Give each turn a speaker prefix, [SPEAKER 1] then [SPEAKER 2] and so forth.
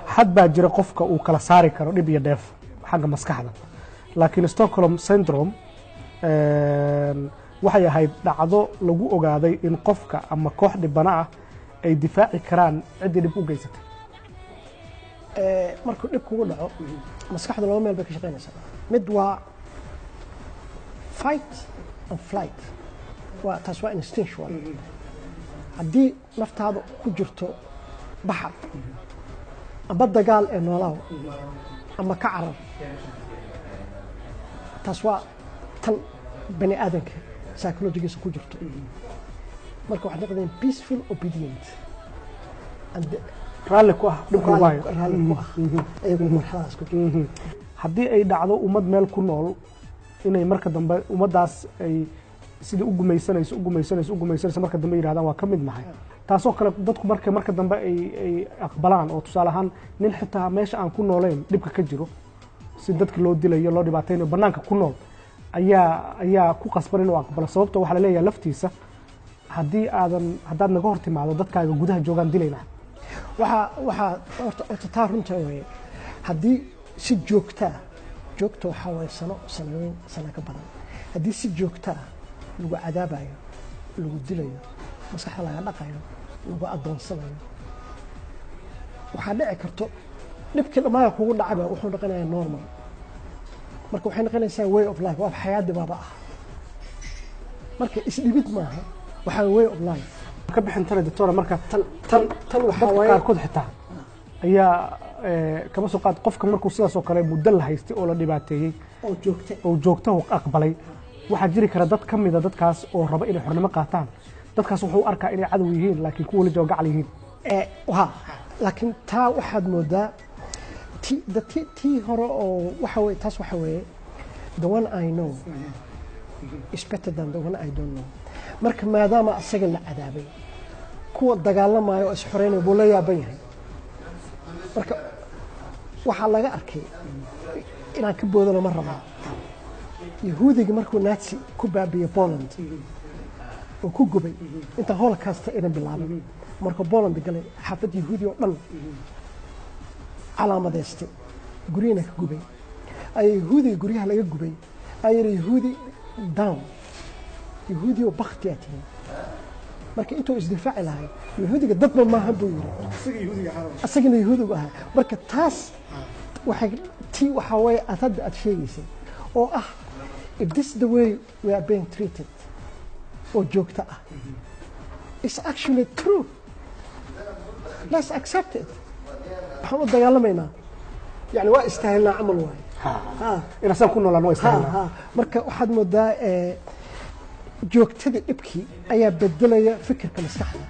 [SPEAKER 1] حد baa jira qofka uu kala saari karo dhib iyo dheef xagga maskaxda laakiin Stockholm syndrome waxay ahayd dhacdo lagu ogaaday in qofka ama koox dhibana ah ay difaaci karaan cid dib u geysatay
[SPEAKER 2] markuu dhib kugu dhaco maskaxda laba meel bay ka shaqeynaysaa mid waa fight and flight waa taas waa instinctual haddii naftaada ku jirto baxar ama dagaal ee noolaaw ama ka carar taas waa tan bani aadanka psychologigiisa ku jirto marka waxay noqdeen peaceful obedient and
[SPEAKER 1] raalli ku ah dhibka waayo
[SPEAKER 2] raalli ku ah ayagu marxaladaas ku jirto
[SPEAKER 1] haddii ay dhacdo ummad meel ku nool inay marka dambe ummadaas ay sidii u gumaysanayso marka dambe yiraahdaan waa ka mid nahay taasoo kale dadku marka dambe ay aqbalaan oo tusaale ahaan nin xitaa meesha aan ku nooleyn dhibka ka jiro si dadka loo dilayo loo dhibaataynayo banaanka ku nool ayaa ku qasban inuu aqbalo sababtoo waxa la leeyahay laftiisa haddaad naga hor timaado dadkaaga gudaha joogaan dilayna
[SPEAKER 2] waxa horta taa runta weeye haddii si joogto waxaa waye sanooyin sano ka badan haddii si joogto lagu cadaabayo lagu dilayo maskaxda laga dhaqayo lagu adoonsanayo waxaa dhici karto dhibkii dhammaaya kugu dhacaba wuxuu noqonayaa normal marka waxay noqonaysaa way of life waa xayaadii baaba ah marka isdhibid maaha waxaa way of life
[SPEAKER 1] ka bixintana doctor marka
[SPEAKER 2] tan waxaa waaye
[SPEAKER 1] qaarkood xitaa ayaa kama soo qaad qofka markuu sidaas oo kale muddo la haystay oo la dhibaateeyay oo joogto aqbalay waxa jiri kara dad kamida dadkaas oo raba inay xornimo qaataan dadkaas wuxuu arkaa inay cadow yihiin laakiin kuwa la jooga gacal yihiin
[SPEAKER 2] laakiin taa waxaad moodaa tii hore oo waxa weeye taas waxa weeye the one I know is better than the one I don't know marka maadaama asaga la cadaabay kuwa dagaalamayo oo isxoreynaya buu la yaaban yahay marka waxaa laga arkay inaan ka boodano ma rabaa yahuudiga markuu nazi ku baabiye Poland oo ku gubay inta holocaust ina bilaabay marka Poland galay xafad yahuudi oo dhan calaamadeystay guriyana ka gubay ay yahuudi guriyaha laga gubay ay yahuudi down yahuudi oo bakhtiyaati marka intuu isdifaaci lahay yahuudiga dadba ma aha buu yiri asagina yahuudiga ah marka taas waxa way aad sheegaysay oo ah if this is the way we are being treated or joogta ah it's actually true let's accept it waxaan u dagaalamayna yani waa istaahilnaa camal waay
[SPEAKER 1] ina san ku noolaan waa istaahilnaa
[SPEAKER 2] marka waxaad moodaa joogtada dhibkii ayaa bedelaya fikirka maskaxda